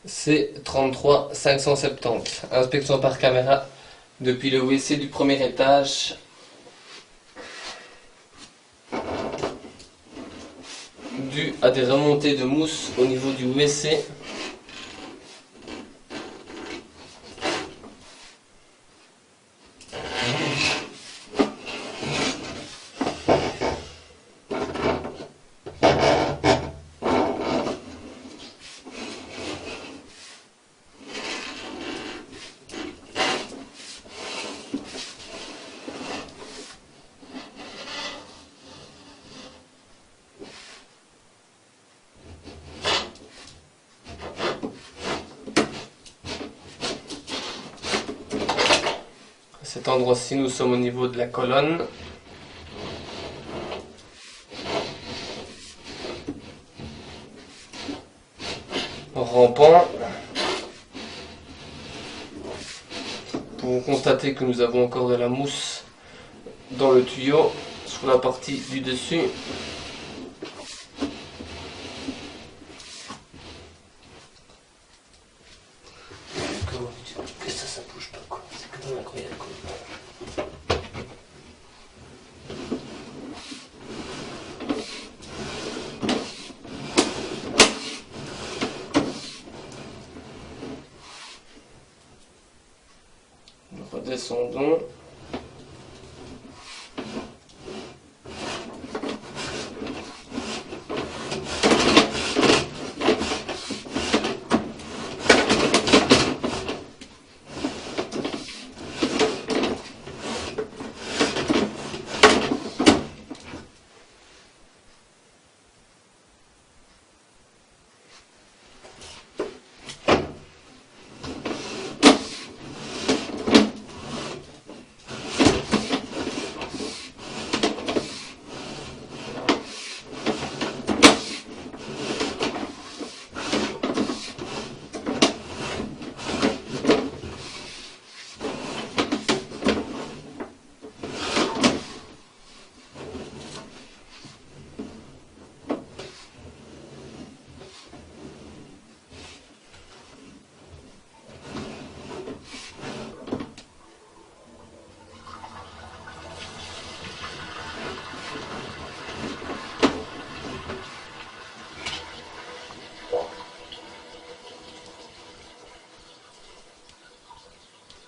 C33 570. Inspection par caméra depuis le WC du premier étage. Dû à des remontées de mousse au niveau du WC. À cet endroit-ci, nous sommes au niveau de la colonne. Rampant. Pour constater que nous avons encore de la mousse dans le tuyau sur la partie du dessus. Que ça bouge pas quoi, c'est quand même incroyable quoi. Redescendons.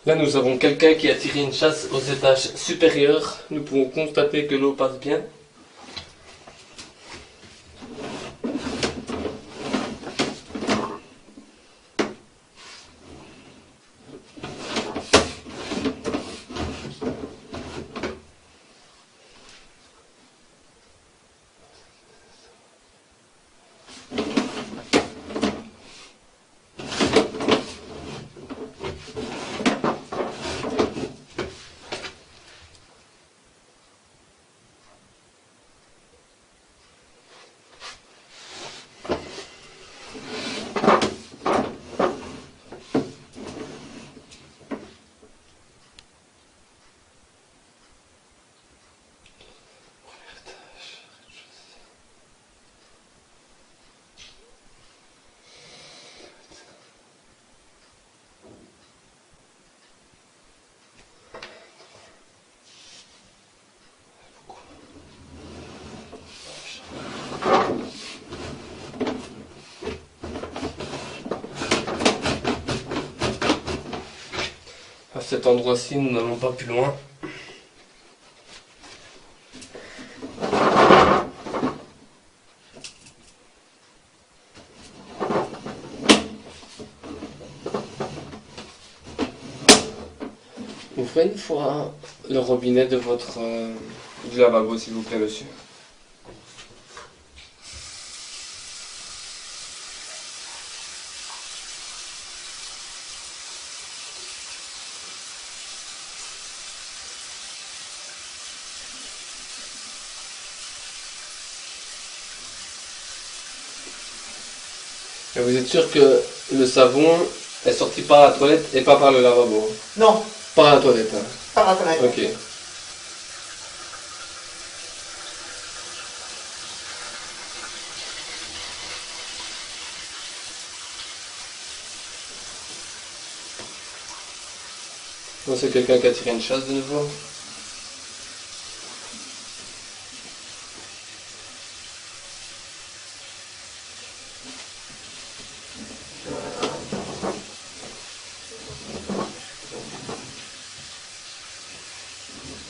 Là, nous avons quelqu'un qui a tiré une chasse aux étages supérieurs. Nous pouvons constater que l'eau passe bien. À cet endroit-ci, nous n'allons pas plus loin. Ouvrez une fois le robinet de votre du lavabo, s'il vous plaît, monsieur. Et vous êtes sûr que le savon est sorti par la toilette et pas par le lavabo? Non, Par la toilette, hein. par la fenêtre. Ok. Bon, c'est quelqu'un qui a tiré une chasse de nouveau.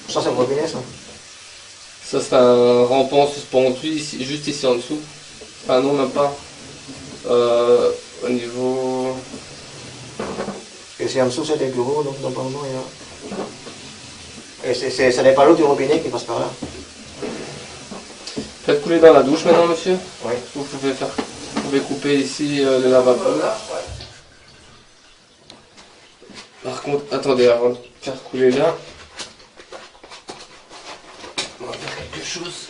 Ça, c'est un robinet, ça. Ça, c'est un rampant suspendu ici, juste ici en dessous. Enfin, non, même pas. Au niveau. Et c'est en dessous, c'est des bureaux, donc normalement, il y a. Et ce n'est pas l'eau du robinet qui passe par là. Faites couler dans la douche maintenant, monsieur. Oui. Vous pouvez couper ici le lavabo. Par contre, attendez, avant de faire couler là, on va faire quelque chose.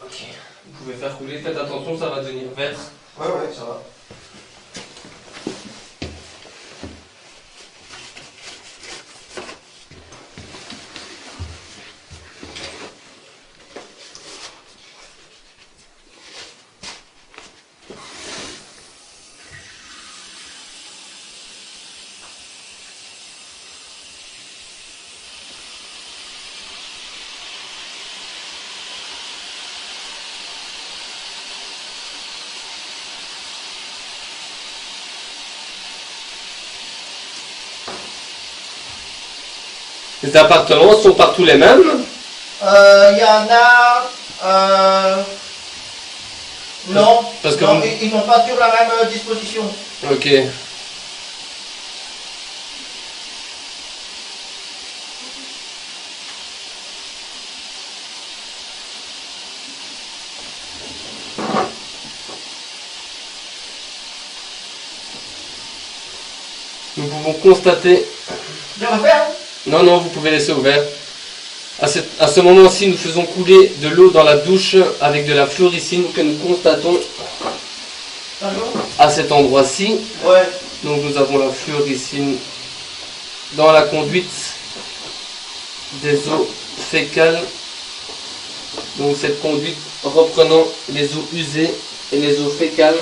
Ok, vous pouvez faire couler, faites attention, ça va devenir vert. Ouais, ça va. Les appartements sont partout les mêmes? Il y en a. Non, Parce que non, vous- ils n'ont pas sur la même disposition. Ok. Nous pouvons constater. Je refais, hein? Non, non, vous pouvez laisser ouvert. À ce moment-ci, nous faisons couler de l'eau dans la douche avec de la fluoricine que nous constatons D'accord. à cet endroit-ci. Ouais. Donc nous avons la fluoricine dans la conduite des eaux fécales. Donc cette conduite reprenant les eaux usées et les eaux fécales.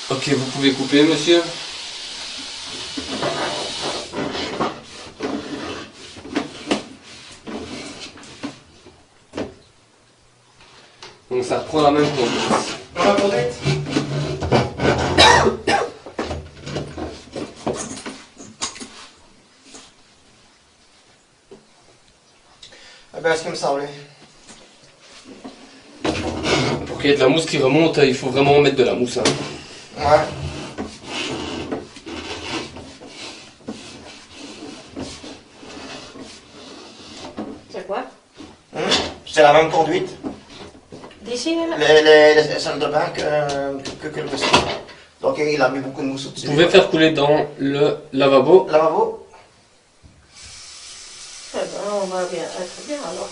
Ok, vous pouvez couper, monsieur. Donc ça reprend la même conduite. Dans la conduite. Eh bien, ce qui me semblait. Pour qu'il y ait de la mousse qui remonte, il faut vraiment mettre de la mousse. Hein. Ouais. C'est quoi? C'est la même conduite. D'ici, là? Les salles de bain que le monsieur. Donc il a mis beaucoup de mousse au-dessus. Vous pouvez faire couler dans le lavabo. Lavabo. Eh ben, on va bien être bien alors.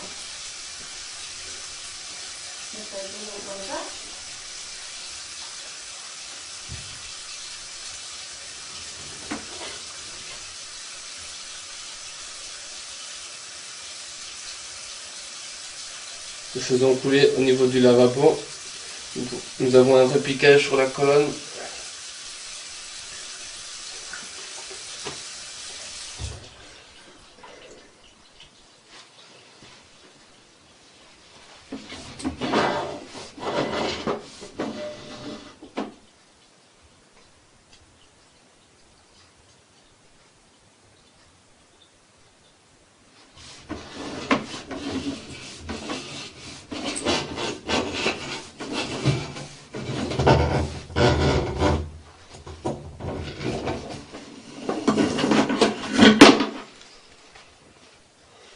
Nous faisons couler au niveau du lavabo. Nous avons un repiquage sur la colonne.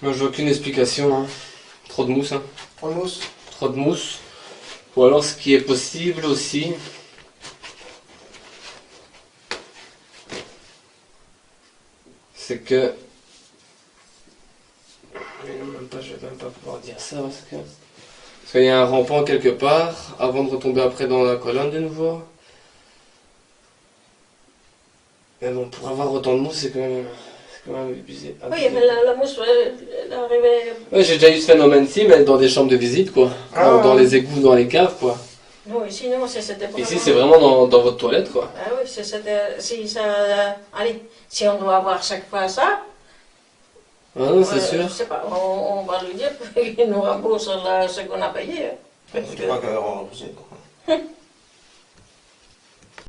Moi, j'ai aucune explication. Hein. Trop de mousse. Hein. Trop de mousse. Trop de mousse. Ou alors, ce qui est possible aussi, c'est que... Je vais même pas pouvoir dire ça parce qu'il y a un rampant quelque part avant de retomber après dans la colonne de nouveau. Mais bon, pour avoir autant de mousse, c'est quand même abusé. Oui, mais la mousse, elle arrivait... Ouais, j'ai déjà eu ce phénomène-ci, mais dans des chambres de visite, quoi. Ah, Dans ouais. les égouts, dans les caves, quoi. Oui, sinon, c'était vraiment... Ici, c'est vraiment dans votre toilette, quoi. Ah oui, c'était... Si ça... allez, si on doit avoir chaque fois ça... Ah non, c'est sûr. Je sais pas, on va lui dire qu'il nous rembourse ce qu'on a payé. Hein. Je crois qu'on va repousser.